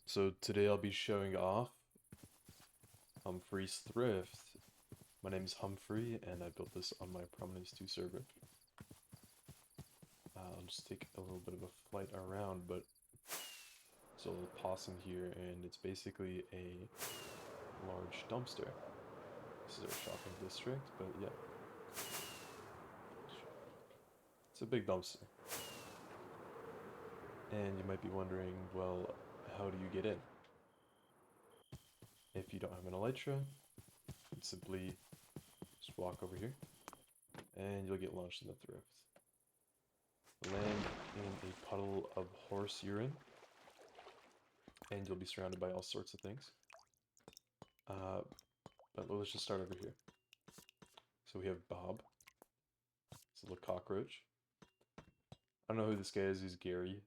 So today I'll be showing off Humphrey's Thrift. My name is Humphrey and I built this on my Prominence II server. I'll just take a little bit of a flight around, but there's a little possum here and it's basically a large dumpster. This is our shopping district, but yeah, it's a big dumpster. And you might be wondering, well, how do you get in? If you don't have an elytra, simply just walk over here and you'll get launched in the Thrift. Land in a puddle of horse urine, and you'll be surrounded by all sorts of things. But let's just start over here. So we have Bob. It's a little cockroach. I don't know who this guy is. He's Gary.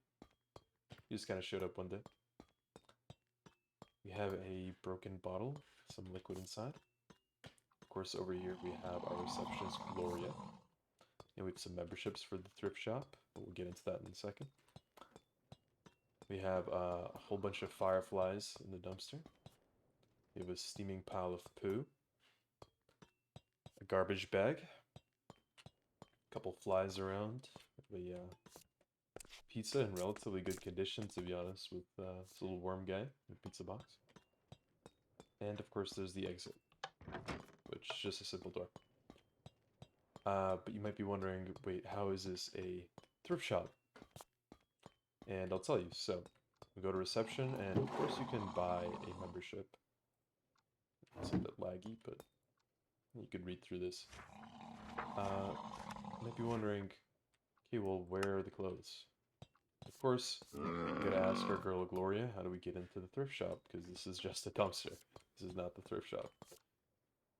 He just kind of showed up one day. We have a broken bottle, some liquid inside. Of course, over here we have our receptionist, Gloria. And we have some memberships for the thrift shop, but we'll get into that in a second. We have a whole bunch of fireflies in the dumpster. We have a steaming pile of poo. A garbage bag. A couple flies around. A pizza in relatively good condition, to be honest, with this little worm guy in a pizza box. And of course there's the exit, which is just a simple door. But you might be wondering, wait, how is this a thrift shop? And I'll tell you. So, we go to reception, and of course you can buy a membership. It's a bit laggy, but you can read through this. You might be wondering, okay, well, where are the clothes? Of course, I'm gonna ask our girl Gloria, how do we get into the thrift shop? Because this is just a dumpster. This is not the thrift shop.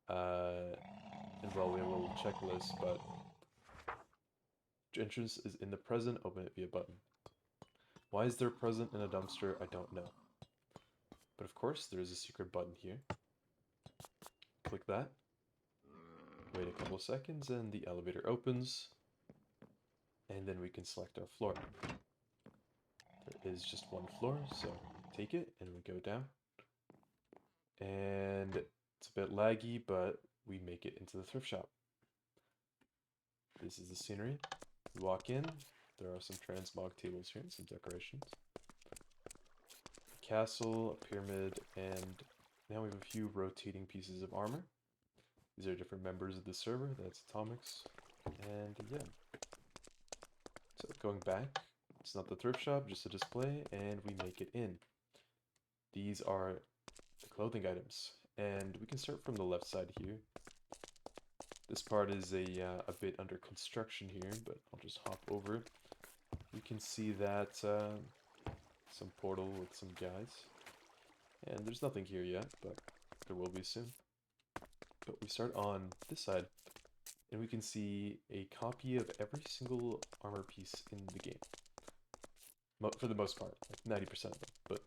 And well, we have a little checklist, but entrance is in the present, open it via button. Why is there a present in a dumpster? I don't know. But of course, there is a secret button here. Click that. Wait a couple of seconds and the elevator opens. And then we can select our floor. There is just one floor, so take it and we go down. And it's a bit laggy, but we make it into the thrift shop. This is the scenery. We walk in. There are some transmog tables here and some decorations. A castle, a pyramid, and now we have a few rotating pieces of armor. These are different members of the server. That's Atomics. And yeah. So going back, it's not the thrift shop, just a display, and we make it in. These are the clothing items. And we can start from the left side here. This part is a bit under construction here, but I'll just hop over it. You can see that some portal with some guys. And there's nothing here yet, but there will be soon. But we start on this side, and we can see a copy of every single armor piece in the game. For the most part, like 90% of them, but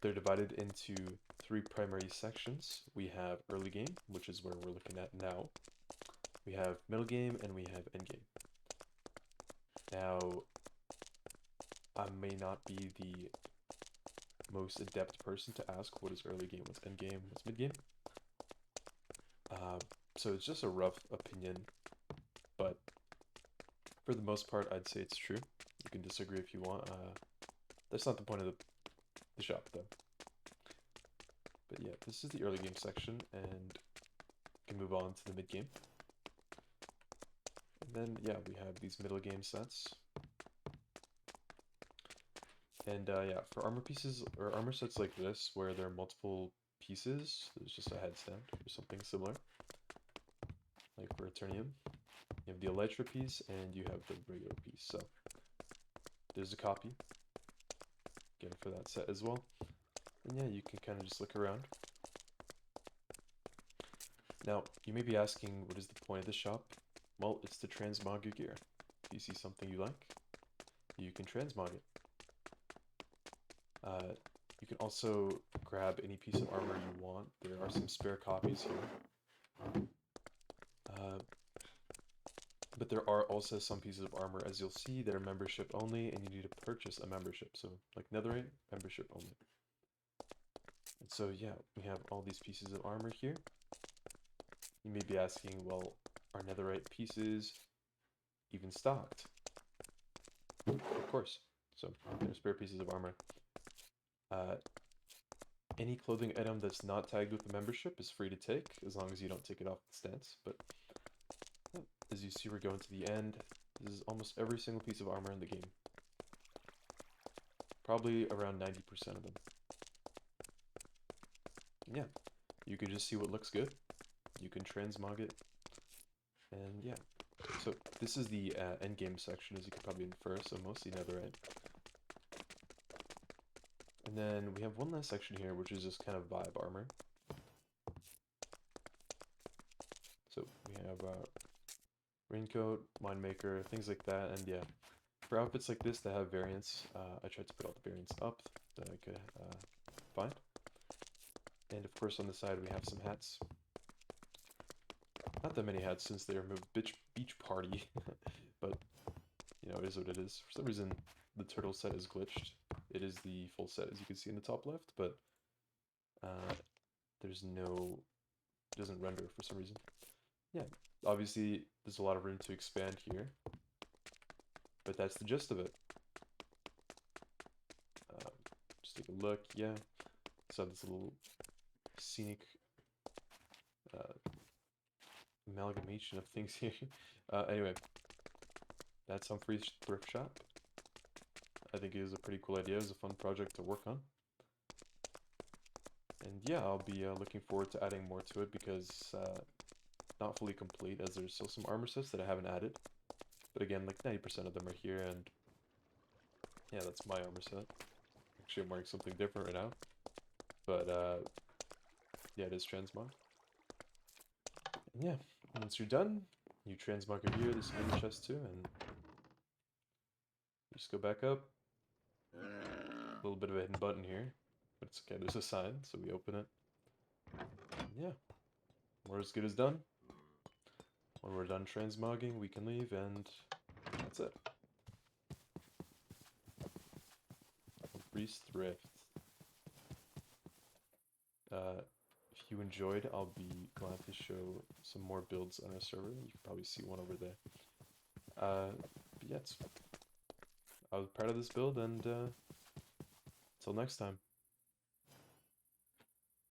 they're divided into 3 primary sections. We have early game, which is where we're looking at now. We have middle game, and we have end game. Now, I may not be the most adept person to ask what is early game, what's end game, what's mid game. So it's just a rough opinion, but for the most part, I'd say it's true. You can disagree if you want. That's not the point of the shop, though. But yeah, this is the early game section, and we can move on to the mid game. And then, yeah, we have these middle game sets. And yeah, for armor pieces, or armor sets like this, where there are multiple pieces, there's just a headstand or something similar. Like for Eternium, you have the Elytra piece, and you have the regular piece. So, there's a copy, again, for that set as well. And yeah, you can kind of just look around. Now, you may be asking, what is the point of the shop? Well, it's to transmog your gear. If you see something you like, you can transmog it. You can also grab any piece of armor you want. There are some spare copies here. But there are also some pieces of armor, as you'll see, that are membership only, and you need to purchase a membership. So, like netherite, membership only. And so, yeah, we have all these pieces of armor here. You may be asking, well, are netherite pieces even stocked? Of course. So, there's spare pieces of armor. Any clothing item that's not tagged with a membership is free to take, as long as you don't take it off the stance. But as you see, we're going to the end. This is almost every single piece of armor in the game. Probably around 90% of them. Yeah, you can just see what looks good. You can transmog it. And yeah, so this is the endgame section, as you can probably infer, so mostly netherite. And then we have one last section here, which is just kind of vibe armor. So we have raincoat, winemaker, things like that, and yeah, for outfits like this that have variants, I tried to put all the variants up that I could find. And of course on the side we have some hats. Not that many hats since they removed Beach Party, but you know, it is what it is. For some reason the turtle set is glitched. It is the full set, as you can see in the top left, but there's no, it doesn't render for some reason. Yeah, obviously there's a lot of room to expand here, but that's the gist of it. Just take a look, yeah. So this little scenic amalgamation of things here. Anyway, that's Humphrey's thrift shop. I think it was a pretty cool idea. It was a fun project to work on. And yeah, I'll be looking forward to adding more to it because not fully complete, as there's still some armor sets that I haven't added. But again, like 90% of them are here, and yeah, that's my armor set. Actually, I'm wearing something different right now. But yeah, it is transmog. And yeah, once you're done, you transmog over here, this mini chest too, and you just go back up. A little bit of a hidden button here, but it's okay, there's a sign, so we open it. And yeah, we're as good as done. When we're done transmogging, we can leave, and that's it. Humphrey's Thrift. If you enjoyed, I'll be glad to show some more builds on our server. You can probably see one over there. But yeah, I was proud of this build, and until next time.